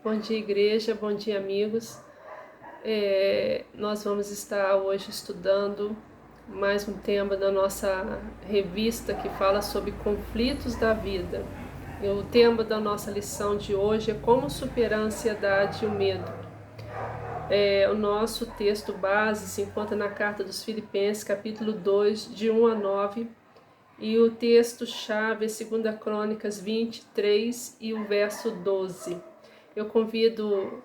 Bom dia, igreja, bom dia, amigos. Nós vamos estar hoje estudando mais um tema da nossa revista que fala sobre conflitos da vida. E o tema da nossa lição de hoje é como superar a ansiedade e o medo. O nosso texto base se encontra na carta dos Filipenses, capítulo 2, de 1 a 9, e o texto-chave é 2 Crônicas 23 e o verso 12. Eu convido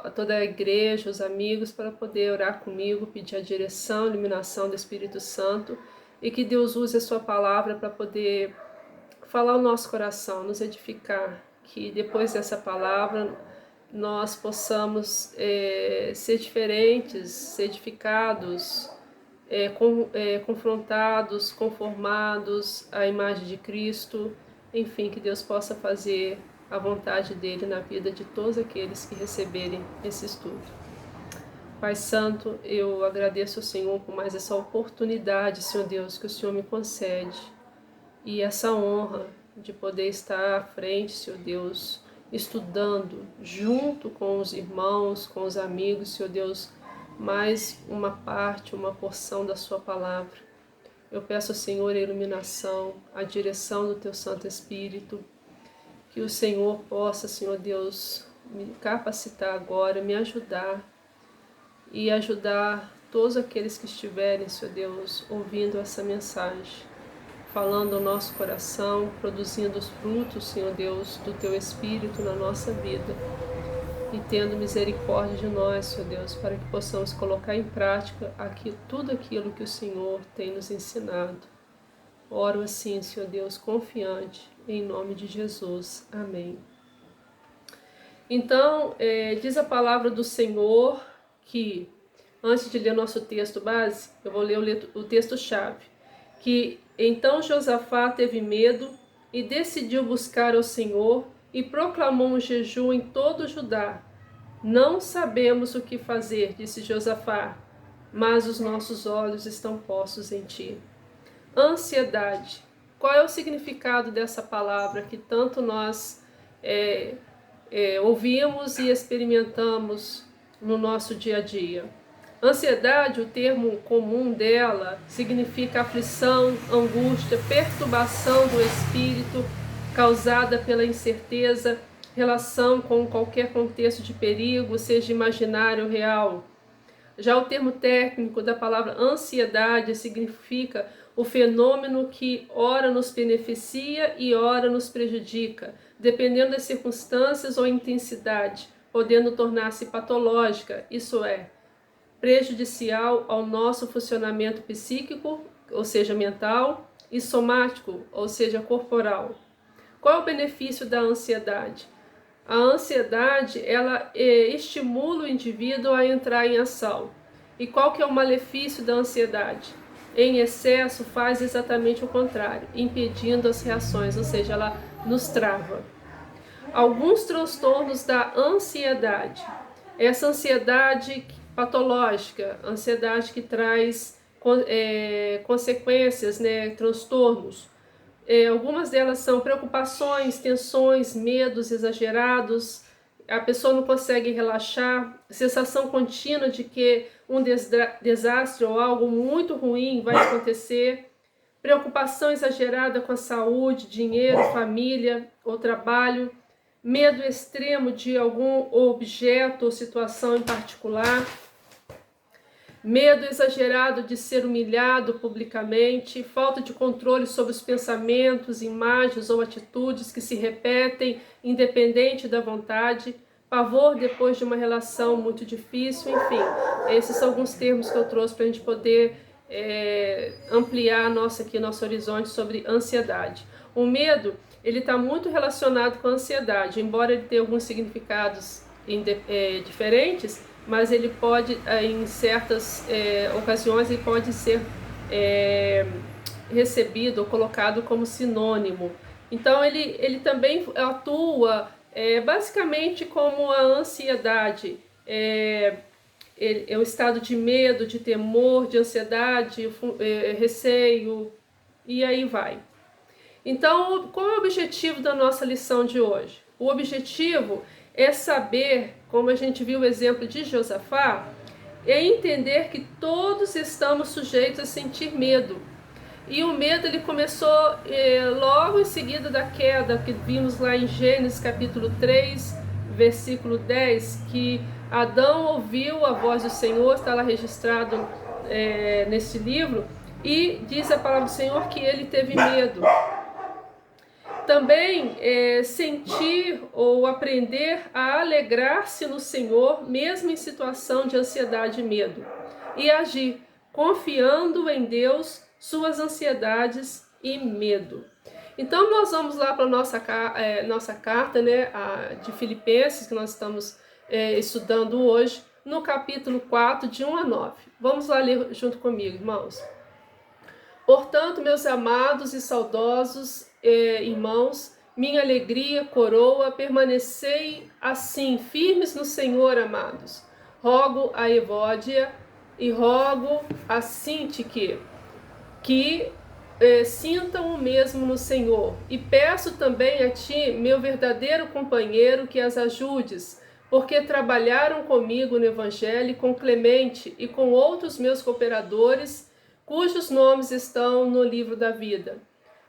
a toda a igreja, os amigos, para poder orar comigo, pedir a direção, a iluminação do Espírito Santo e que Deus use a sua palavra para poder falar o nosso coração, nos edificar, que depois dessa palavra nós possamos ser diferentes, ser edificados, confrontados, conformados à imagem de Cristo, enfim, que Deus possa fazer a vontade dele na vida de todos aqueles que receberem esse estudo. Pai Santo, eu agradeço ao Senhor por mais essa oportunidade, Senhor Deus, que o Senhor me concede e essa honra de poder estar à frente, Senhor Deus, estudando junto com os irmãos, com os amigos, Senhor Deus, mais uma parte, uma porção da sua palavra. Eu peço ao Senhor a iluminação, a direção do teu Santo Espírito, que o Senhor possa, Senhor Deus, me capacitar agora, me ajudar e ajudar todos aqueles que estiverem, Senhor Deus, ouvindo essa mensagem, falando ao nosso coração, produzindo os frutos, Senhor Deus, do teu Espírito na nossa vida e tendo misericórdia de nós, Senhor Deus, para que possamos colocar em prática tudo aquilo que o Senhor tem nos ensinado. Oro assim, Senhor Deus, confiante, em nome de Jesus. Amém. Então, diz a palavra do Senhor que, antes de ler nosso texto base, eu vou ler o texto-chave, que então Josafá teve medo e decidiu buscar ao Senhor e proclamou um jejum em todo o Judá. Não sabemos o que fazer, disse Josafá, mas os nossos olhos estão postos em ti. Ansiedade. Qual é o significado dessa palavra que tanto nós ouvimos e experimentamos no nosso dia a dia? Ansiedade, o termo comum dela, significa aflição, angústia, perturbação do espírito causada pela incerteza, relação com qualquer contexto de perigo, seja imaginário ou real. Já o termo técnico da palavra ansiedade significa o fenômeno que ora nos beneficia e ora nos prejudica, dependendo das circunstâncias ou intensidade, podendo tornar-se patológica, isso é, prejudicial ao nosso funcionamento psíquico, ou seja, mental, e somático, ou seja, corporal. Qual é o benefício da ansiedade? A ansiedade, ela estimula o indivíduo a entrar em ação. E qual que é o malefício da ansiedade? Em excesso faz exatamente o contrário, impedindo as reações, ou seja, ela nos trava. Alguns transtornos da ansiedade. Essa ansiedade patológica, ansiedade que traz consequências, transtornos. Algumas delas são preocupações, tensões, medos exagerados, a pessoa não consegue relaxar, sensação contínua de que um desastre ou algo muito ruim vai acontecer, preocupação exagerada com a saúde, dinheiro, família ou trabalho, medo extremo de algum objeto ou situação em particular, medo exagerado de ser humilhado publicamente, falta de controle sobre os pensamentos, imagens ou atitudes que se repetem independente da vontade, pavor depois de uma relação muito difícil, enfim. Esses são alguns termos que eu trouxe para a gente poder ampliar nosso horizonte sobre ansiedade. O medo, ele está muito relacionado com a ansiedade, embora ele tenha alguns significados diferentes, mas ele pode, em certas ocasiões, ele pode ser recebido ou colocado como sinônimo. Então, ele também atua basicamente como a ansiedade. É o estado de medo, de temor, de ansiedade, receio, e aí vai. Então, qual é o objetivo da nossa lição de hoje? O objetivo é saber, como a gente viu o exemplo de Josafá, é entender que todos estamos sujeitos a sentir medo. E o medo ele começou logo em seguida da queda, que vimos lá em Gênesis capítulo 3, versículo 10, que Adão ouviu a voz do Senhor, está lá registrado nesse livro, e diz a palavra do Senhor que ele teve medo. Também sentir ou aprender a alegrar-se no Senhor, mesmo em situação de ansiedade e medo, e agir confiando em Deus, suas ansiedades e medo. Então nós vamos lá para a nossa carta, né, de Filipenses, que nós estamos estudando hoje, no capítulo 4, de 1 a 9. Vamos lá ler junto comigo, irmãos. Portanto, meus amados e saudosos irmãos, minha alegria, coroa, permanecei assim, firmes no Senhor, amados. Rogo a Evódia e rogo a Sintique que sintam o mesmo no Senhor. E peço também a ti, meu verdadeiro companheiro, que as ajudes, porque trabalharam comigo no Evangelho, com Clemente e com outros meus cooperadores, cujos nomes estão no livro da vida.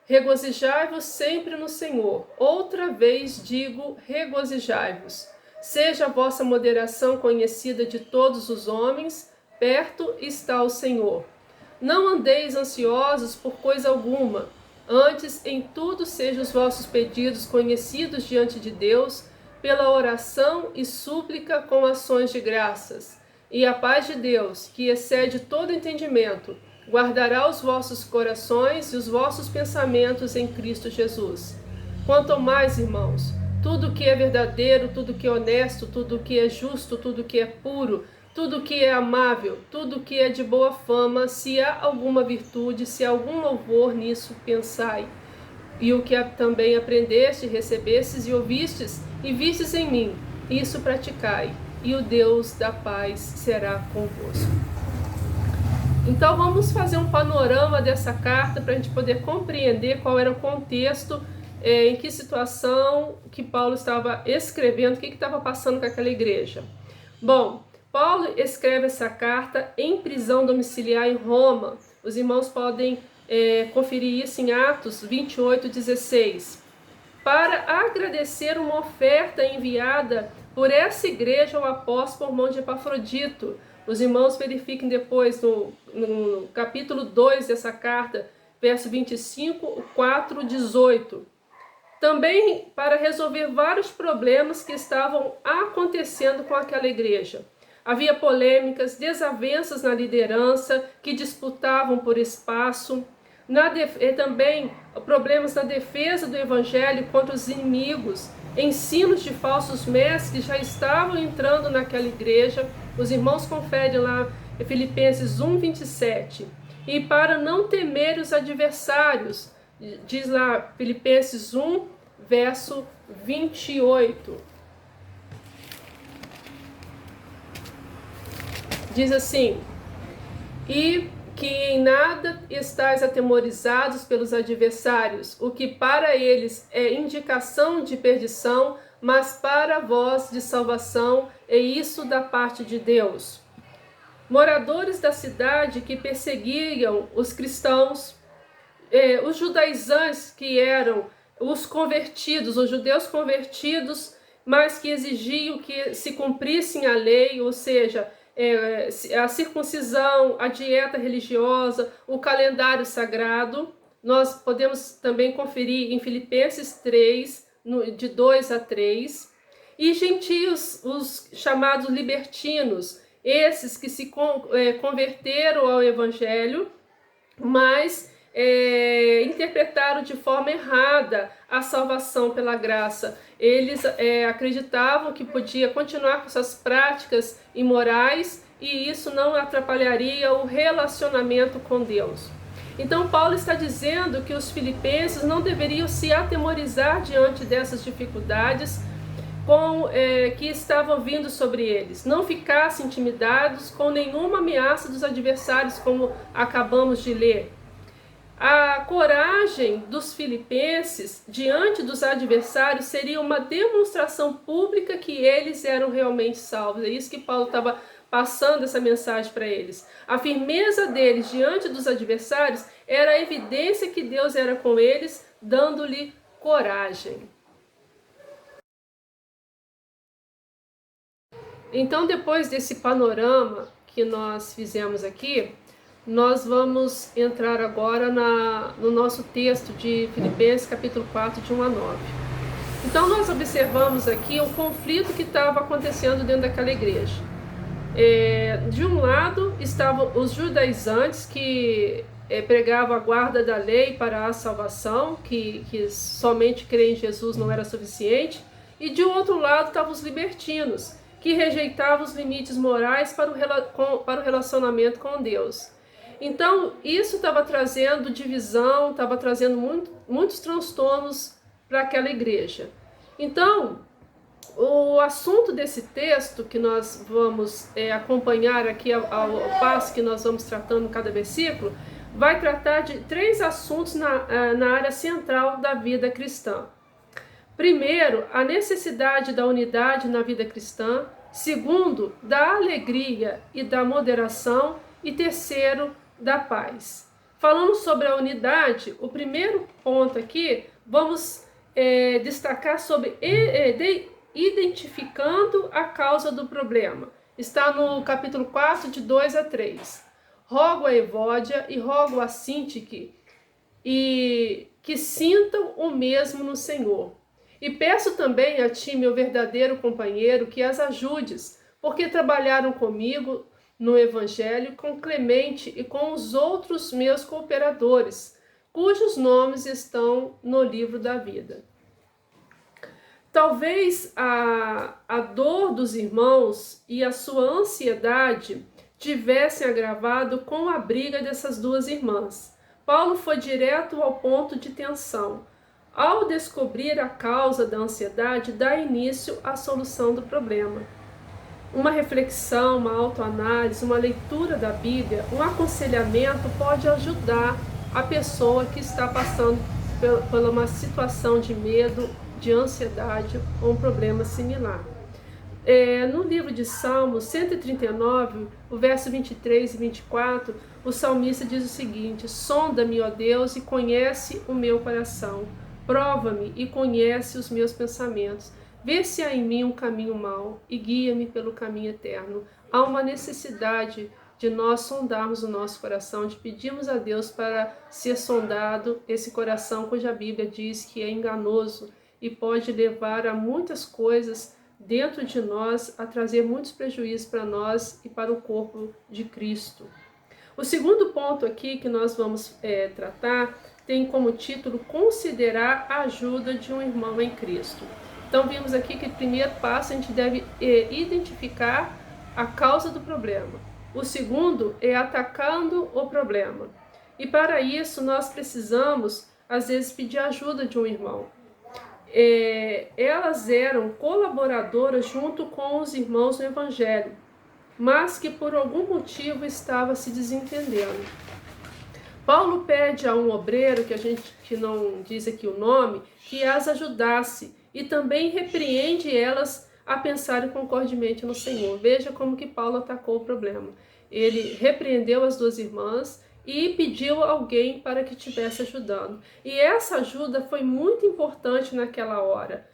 Regozijai-vos sempre no Senhor. Outra vez digo, regozijai-vos. Seja a vossa moderação conhecida de todos os homens, perto está o Senhor. Não andeis ansiosos por coisa alguma, antes em tudo sejam os vossos pedidos conhecidos diante de Deus, pela oração e súplica com ações de graças. E a paz de Deus, que excede todo entendimento, guardará os vossos corações e os vossos pensamentos em Cristo Jesus. Quanto ao mais, irmãos, tudo que é verdadeiro, tudo que é honesto, tudo que é justo, tudo que é puro, tudo que é amável, tudo que é de boa fama, se há alguma virtude, se há algum louvor, nisso pensai. E o que também aprendeste, recebestes e ouvistes, e vistes em mim, isso praticai, e o Deus da paz será convosco. Então vamos fazer um panorama dessa carta para a gente poder compreender qual era o contexto, em que situação que Paulo estava escrevendo, o que estava passando com aquela igreja. Bom, Paulo escreve essa carta em prisão domiciliar em Roma. Os irmãos podem conferir isso em Atos 28, 16. Para agradecer uma oferta enviada por essa igreja ao apóstolo por mão de Epafrodito. Os irmãos verifiquem depois no capítulo 2 dessa carta, verso 25, 4, 18. Também para resolver vários problemas que estavam acontecendo com aquela igreja. Havia polêmicas, desavenças na liderança, que disputavam por espaço. Também problemas na defesa do evangelho contra os inimigos, ensinos de falsos mestres que já estavam entrando naquela igreja. Os irmãos conferem lá em Filipenses 1, 27. E para não temer os adversários, diz lá Filipenses 1, verso 28. Diz assim: e que em nada estáis atemorizados pelos adversários, o que para eles é indicação de perdição, mas para vós de salvação, e isso da parte de Deus. Moradores da cidade que perseguiam os cristãos, os judaizantes que eram os convertidos, os judeus convertidos, mas que exigiam que se cumprissem a lei, ou seja, a circuncisão, a dieta religiosa, o calendário sagrado. Nós podemos também conferir em Filipenses 3, de 2 a 3. E gentios, os chamados libertinos, esses que se converteram ao evangelho, mas interpretaram de forma errada a salvação pela graça. Eles acreditavam que podia continuar com suas práticas imorais e isso não atrapalharia o relacionamento com Deus. Então Paulo está dizendo que os filipenses não deveriam se atemorizar diante dessas dificuldades que estavam vindo sobre eles. Não ficassem intimidados com nenhuma ameaça dos adversários, como acabamos de ler. A coragem dos filipenses diante dos adversários seria uma demonstração pública que eles eram realmente salvos. É isso que Paulo estava passando essa mensagem para eles. A firmeza deles diante dos adversários era a evidência que Deus era com eles, dando-lhe coragem. Então, depois desse panorama que nós fizemos aqui, nós vamos entrar agora no nosso texto de Filipenses, capítulo 4, de 1 a 9. Então, nós observamos aqui o conflito que estava acontecendo dentro daquela igreja. De um lado, estavam os judaizantes que pregavam a guarda da lei para a salvação, que somente crer em Jesus não era suficiente. E de outro lado, estavam os libertinos, que rejeitavam os limites morais para o relacionamento com Deus. Então, isso estava trazendo divisão, estava trazendo muitos transtornos para aquela igreja. Então, o assunto desse texto que nós vamos acompanhar aqui ao passo que nós vamos tratando cada versículo, vai tratar de 3 assuntos na área central da vida cristã. Primeiro, a necessidade da unidade na vida cristã. Segundo, da alegria e da moderação. E terceiro, da paz. Falando sobre a unidade, o primeiro ponto aqui, vamos destacar sobre identificando a causa do problema. Está no capítulo 4, de 2 a 3. Rogo a Evódia e rogo a Sintique e que sintam o mesmo no Senhor. E peço também a ti, meu verdadeiro companheiro, que as ajudes, porque trabalharam comigo no Evangelho com Clemente e com os outros meus cooperadores, cujos nomes estão no livro da vida. Talvez a dor dos irmãos e a sua ansiedade tivessem agravado com a briga dessas 2 irmãs. Paulo foi direto ao ponto de tensão. Ao descobrir a causa da ansiedade, dá início à solução do problema. Uma reflexão, uma autoanálise, uma leitura da Bíblia, um aconselhamento pode ajudar a pessoa que está passando por uma situação de medo, de ansiedade ou um problema similar. No livro de Salmos 139, o verso 23 e 24, o salmista diz o seguinte: sonda-me, ó Deus, e conhece o meu coração. Prova-me e conhece os meus pensamentos. Vê se há em mim um caminho mau e guia-me pelo caminho eterno. Há uma necessidade de nós sondarmos o nosso coração, de pedirmos a Deus para ser sondado esse coração cuja Bíblia diz que é enganoso e pode levar a muitas coisas dentro de nós, a trazer muitos prejuízos para nós e para o corpo de Cristo. O segundo ponto aqui que nós vamos tratar tem como título considerar a ajuda de um irmão em Cristo. Então vimos aqui que o primeiro passo a gente deve identificar a causa do problema. O segundo é atacando o problema. E para isso nós precisamos, às vezes, pedir ajuda de um irmão. Elas eram colaboradoras junto com os irmãos no Evangelho, mas que por algum motivo estava se desentendendo. Paulo pede a um obreiro, que não diz aqui o nome, que as ajudasse e também repreende elas a pensarem concordemente no Senhor. Veja como que Paulo atacou o problema. Ele repreendeu as 2 irmãs e pediu alguém para que estivesse ajudando. E essa ajuda foi muito importante naquela hora.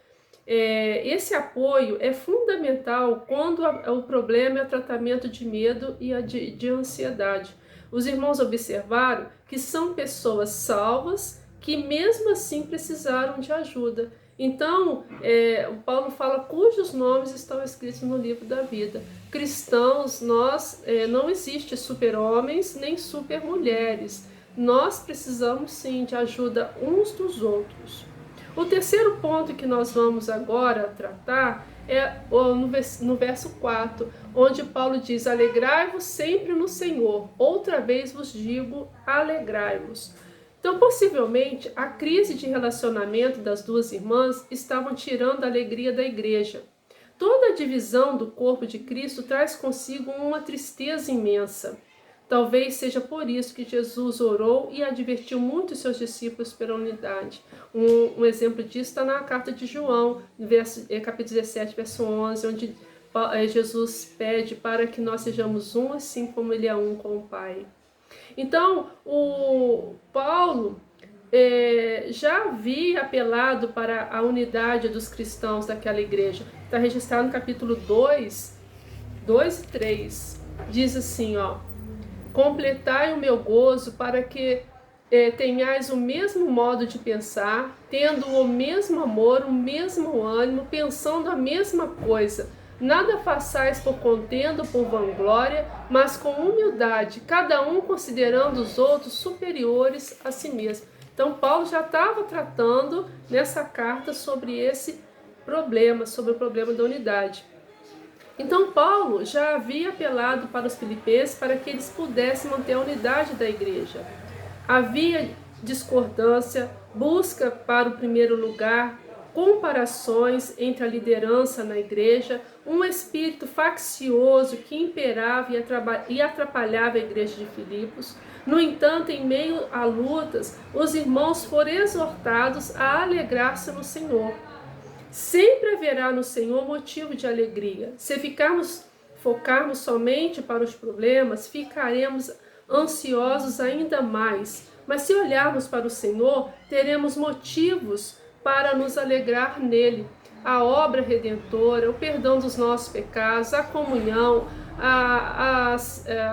Esse apoio é fundamental quando o problema é o tratamento de medo e de ansiedade. Os irmãos observaram que são pessoas salvas que mesmo assim precisaram de ajuda. Então, o Paulo fala cujos nomes estão escritos no livro da vida. Cristãos, não existe super-homens nem super-mulheres. Nós precisamos sim de ajuda uns dos outros. O terceiro ponto que nós vamos agora tratar é no verso 4, onde Paulo diz: alegrai-vos sempre no Senhor. Outra vez vos digo, alegrai-vos. Então, possivelmente, a crise de relacionamento das 2 irmãs estavam tirando a alegria da igreja. Toda a divisão do corpo de Cristo traz consigo uma tristeza imensa. Talvez seja por isso que Jesus orou e advertiu muito os seus discípulos pela unidade. Um exemplo disso está na carta de João, capítulo 17, verso 11, onde Jesus pede para que nós sejamos um, assim como ele é um com o Pai. Então, o Paulo já havia apelado para a unidade dos cristãos daquela igreja. Está registrado no capítulo 2 e 3. Diz assim, ó: completai o meu gozo para que tenhais o mesmo modo de pensar, tendo o mesmo amor, o mesmo ânimo, pensando a mesma coisa. Nada façais por contenda ou por vanglória, mas com humildade, cada um considerando os outros superiores a si mesmo. Então Paulo já estava tratando nessa carta sobre esse problema, sobre o problema da unidade. Então Paulo já havia apelado para os filipenses para que eles pudessem manter a unidade da igreja. Havia discordância, busca para o primeiro lugar, comparações entre a liderança na igreja, um espírito faccioso que imperava e atrapalhava a igreja de Filipos. No entanto, em meio a lutas, os irmãos foram exortados a alegrar-se no Senhor. Sempre haverá no Senhor motivo de alegria. Se focarmos somente para os problemas, ficaremos ansiosos ainda mais. Mas se olharmos para o Senhor, teremos motivos para nos alegrar nele. A obra redentora, o perdão dos nossos pecados, a comunhão, a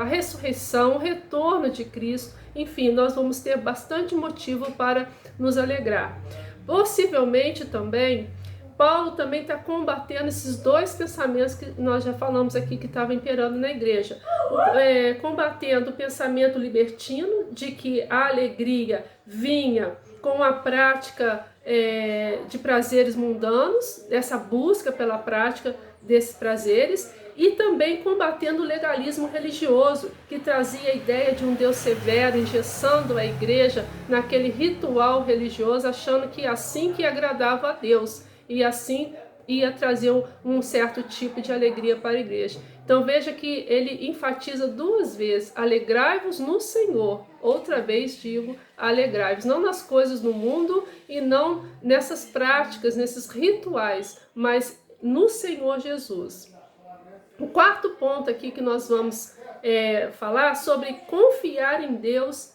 ressurreição, o retorno de Cristo. Enfim, nós vamos ter bastante motivo para nos alegrar. Possivelmente também, Paulo também está combatendo esses dois pensamentos que nós já falamos aqui que estavam imperando na igreja. Combatendo o pensamento libertino de que a alegria vinha com a prática de prazeres mundanos, essa busca pela prática desses prazeres, e também combatendo o legalismo religioso, que trazia a ideia de um Deus severo, engessando a igreja naquele ritual religioso, achando que assim que agradava a Deus, e assim ia trazer um certo tipo de alegria para a igreja. Então veja que ele enfatiza duas vezes: alegrai-vos no Senhor. Outra vez digo, alegrai-vos, não nas coisas do mundo e não nessas práticas, nesses rituais, mas no Senhor Jesus. O quarto ponto aqui que nós vamos falar sobre confiar em Deus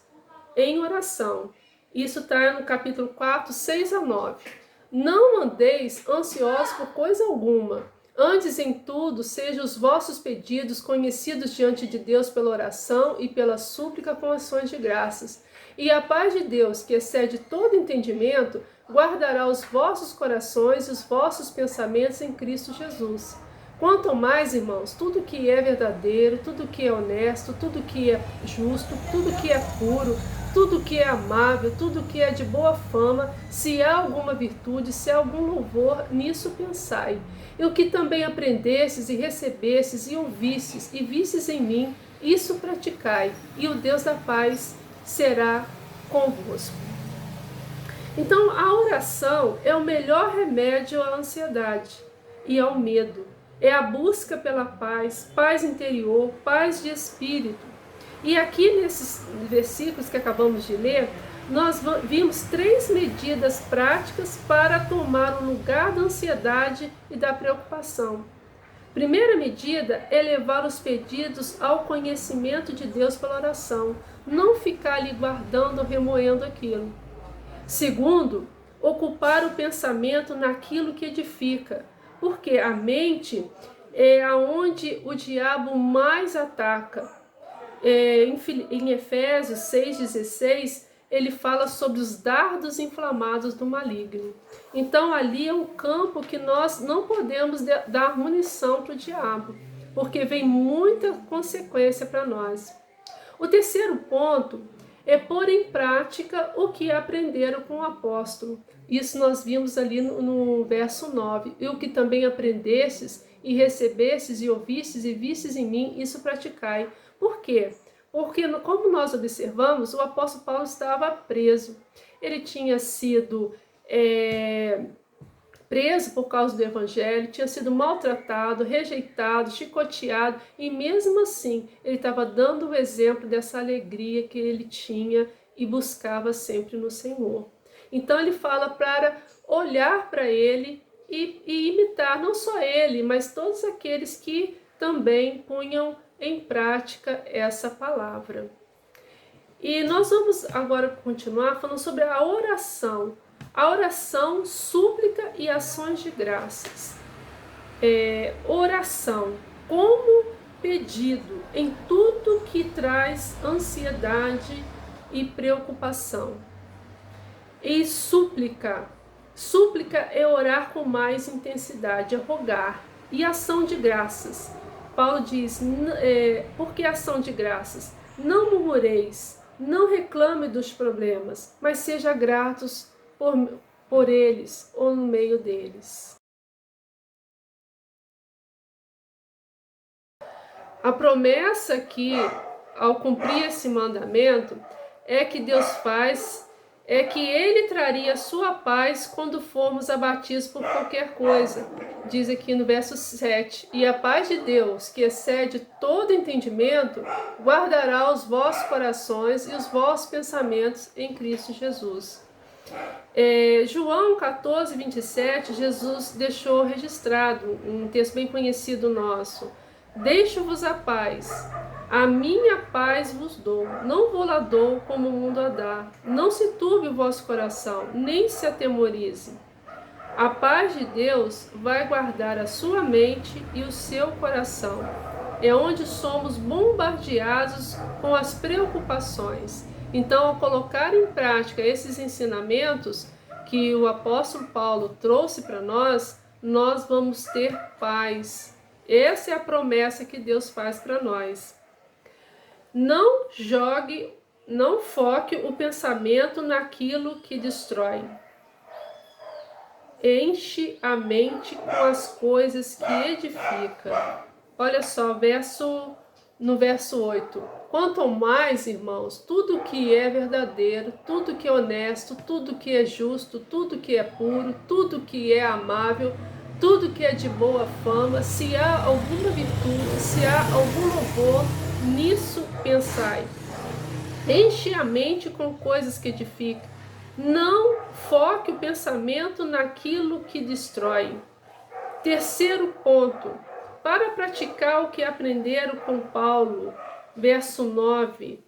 em oração. Isso está no capítulo 4, 6 a 9. Não andeis ansiosos por coisa alguma. Antes em tudo, sejam os vossos pedidos conhecidos diante de Deus pela oração e pela súplica com ações de graças. E a paz de Deus, que excede todo entendimento, guardará os vossos corações e os vossos pensamentos em Cristo Jesus. Quanto mais, irmãos, tudo que é verdadeiro, tudo que é honesto, tudo que é justo, tudo que é puro, tudo que é amável, tudo que é de boa fama, se há alguma virtude, se há algum louvor, nisso pensai. E o que também aprendestes e recebestes e ouvistes e vistes em mim, isso praticai, e o Deus da paz será convosco. Então, a oração é o melhor remédio à ansiedade e ao medo. É a busca pela paz, paz interior, paz de espírito. E aqui nesses versículos que acabamos de ler, nós vimos 3 medidas práticas para tomar o lugar da ansiedade e da preocupação. Primeira medida é levar os pedidos ao conhecimento de Deus pela oração, não ficar ali guardando ou remoendo aquilo. Segundo, ocupar o pensamento naquilo que edifica, porque a mente é aonde o diabo mais ataca. Em Efésios 6,16, ele fala sobre os dardos inflamados do maligno. Então ali é um campo que nós não podemos dar munição para o diabo, porque vem muita consequência para nós. O terceiro ponto é pôr em prática o que aprenderam com o apóstolo. Isso nós vimos ali no verso 9. E o que também aprendestes e recebestes e ouvistes e vistes em mim, isso praticai. Por quê? Porque, como nós observamos, o apóstolo Paulo estava preso. Ele tinha sido preso por causa do evangelho, tinha sido maltratado, rejeitado, chicoteado, e mesmo assim ele estava dando o exemplo dessa alegria que ele tinha e buscava sempre no Senhor. Então ele fala para olhar para ele e imitar não só ele, mas todos aqueles que também punham em prática essa palavra. E nós vamos agora continuar falando sobre a oração. A oração, súplica e ações de graças. Oração como pedido em tudo que traz ansiedade e preocupação. E súplica. Súplica é orar com mais intensidade, é rogar. E ação de graças. Paulo diz, por que ação de graças? Não murmureis, não reclame dos problemas, mas seja gratos por eles ou no meio deles. A promessa que, ao cumprir esse mandamento, é que Deus faz, é que Ele traria sua paz quando formos abatidos por qualquer coisa. Diz aqui no verso 7, e a paz de Deus, que excede todo entendimento, guardará os vossos corações e os vossos pensamentos em Cristo Jesus. João 14, 27, Jesus deixou registrado, um texto bem conhecido nosso. Deixo-vos a paz, a minha paz vos dou, não vou lá dou como o mundo a dá. Não se turbe o vosso coração, nem se atemorize. A paz de Deus vai guardar a sua mente e o seu coração. É onde somos bombardeados com as preocupações. Então, ao colocar em prática esses ensinamentos que o apóstolo Paulo trouxe para nós vamos ter paz. Essa é a promessa que Deus faz para nós. Não foque o pensamento naquilo que destrói. Enche a mente com as coisas que edificam. Olha só, no verso 8. Quanto ao mais, irmãos, tudo que é verdadeiro, tudo que é honesto, tudo que é justo, tudo que é puro, tudo que é amável, tudo que é de boa fama, se há alguma virtude, se há algum louvor, nisso pensai. Enche a mente com coisas que edificam. Não foque o pensamento naquilo que destrói. Terceiro ponto. Para praticar o que aprenderam com Paulo, verso 9,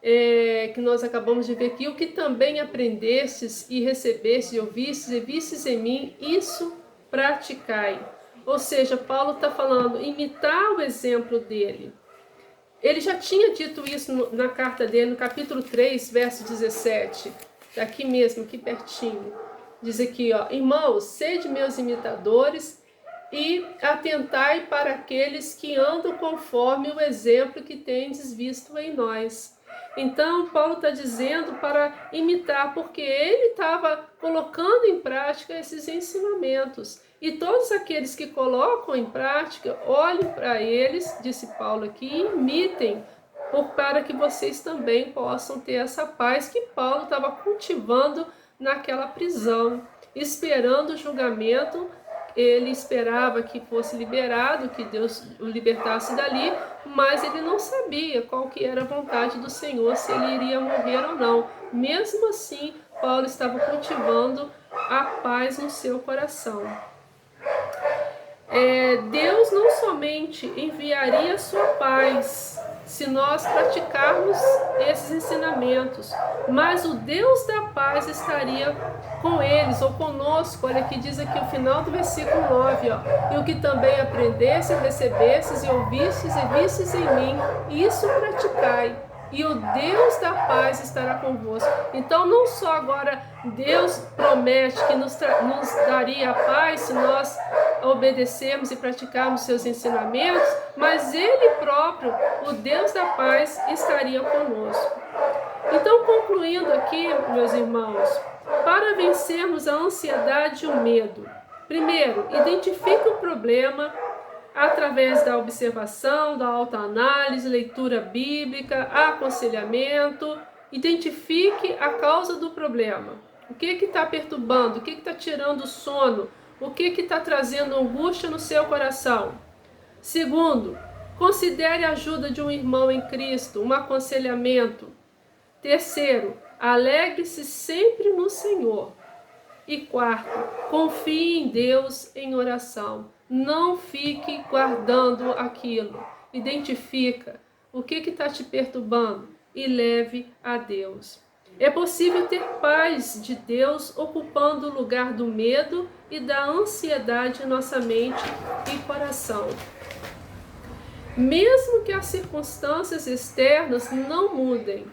que nós acabamos de ver aqui, o que também aprendestes e recebestes e ouvistes e vistes em mim, isso praticai. Ou seja, Paulo está falando, imitar o exemplo dele. Ele já tinha dito isso na carta dele, no capítulo 3, verso 17, daqui mesmo, aqui pertinho. Diz aqui, ó, irmãos, sede meus imitadores e atentai para aqueles que andam conforme o exemplo que tendes visto em nós. Então, Paulo está dizendo para imitar, porque ele estava colocando em prática esses ensinamentos. E todos aqueles que colocam em prática, olhem para eles, disse Paulo aqui, e imitem, para que vocês também possam ter essa paz que Paulo estava cultivando naquela prisão, esperando o julgamento. Ele esperava que fosse liberado, que Deus o libertasse dali, mas ele não sabia qual que era a vontade do Senhor, se ele iria morrer ou não. Mesmo assim, Paulo estava cultivando a paz no seu coração. Deus não somente enviaria a sua paz se nós praticarmos esses ensinamentos, mas o Deus da paz estaria com eles ou conosco. Olha aqui, diz aqui o final do versículo 9, ó, e o que também aprendestes, recebestes e ouvistes e vistes em mim, isso praticai, e o Deus da paz estará convosco. Então não só agora Deus promete que nos daria a paz se nós obedecermos e praticarmos seus ensinamentos, mas Ele próprio, o Deus da paz, estaria conosco. Então, concluindo aqui, meus irmãos, para vencermos a ansiedade e o medo, primeiro, identifique o problema através da observação, da autoanálise, leitura bíblica, aconselhamento. Identifique a causa do problema. O que está perturbando? O que está tirando o sono? O que está trazendo angústia no seu coração? Segundo, considere a ajuda de um irmão em Cristo, um aconselhamento. Terceiro, alegre-se sempre no Senhor. E quarto, confie em Deus em oração. Não fique guardando aquilo. Identifica o que está te perturbando e leve a Deus. É possível ter paz de Deus ocupando o lugar do medo e da ansiedade em nossa mente e coração. Mesmo que as circunstâncias externas não mudem,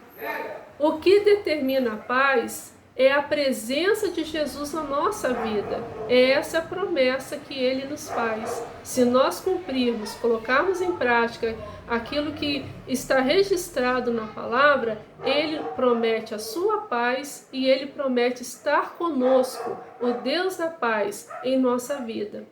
o que determina a paz é a presença de Jesus na nossa vida. É essa a promessa que Ele nos faz. Se nós cumprirmos, colocarmos em prática aquilo que está registrado na palavra, Ele promete a sua paz e Ele promete estar conosco, o Deus da paz, em nossa vida.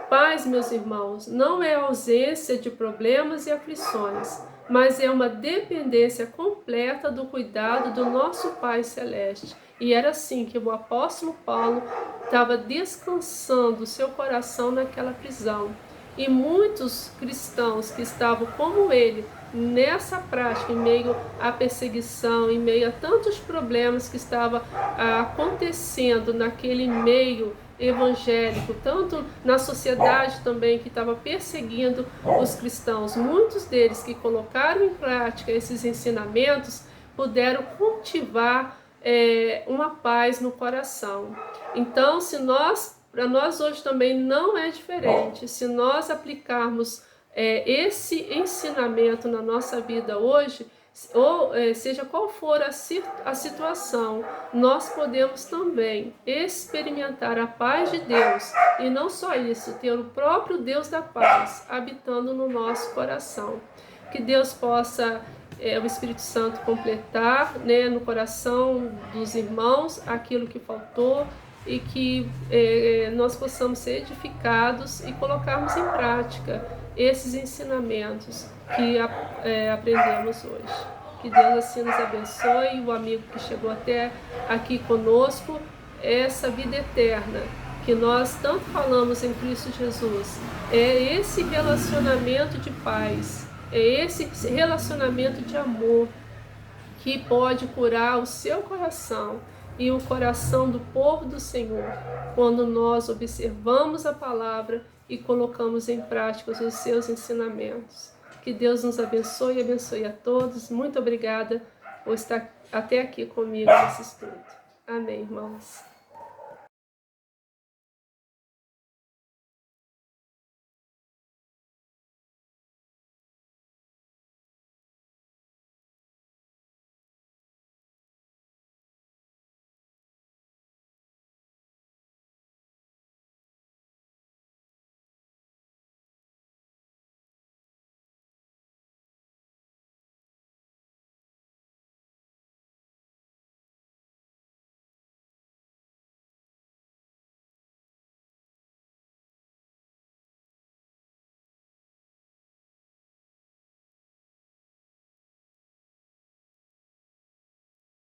Paz, meus irmãos, não é ausência de problemas e aflições, mas é uma dependência completa do cuidado do nosso Pai Celeste. E era assim que o apóstolo Paulo estava descansando o seu coração naquela prisão. E muitos cristãos que estavam como ele, nessa prática, em meio à perseguição, em meio a tantos problemas que estavam acontecendo naquele meio evangélico, tanto na sociedade também que estava perseguindo os cristãos, muitos deles que colocaram em prática esses ensinamentos puderam cultivar uma paz no coração. Então, para nós hoje também não é diferente. Se nós aplicarmos esse ensinamento na nossa vida hoje, ou seja qual for a situação, nós podemos também experimentar a paz de Deus, e não só isso, ter o próprio Deus da paz habitando no nosso coração. Que Deus possa, o Espírito Santo, completar, no coração dos irmãos aquilo que faltou, e que nós possamos ser edificados e colocarmos em prática esses ensinamentos que aprendemos hoje. Que Deus assim nos abençoe, o amigo que chegou até aqui conosco, essa vida eterna que nós tanto falamos em Cristo Jesus, é esse relacionamento de paz, é esse relacionamento de amor que pode curar o seu coração e o coração do povo do Senhor, quando nós observamos a palavra e colocamos em prática os seus ensinamentos. Que Deus nos abençoe e abençoe a todos. Muito obrigada por estar até aqui comigo nesse estudo. Amém, irmãos.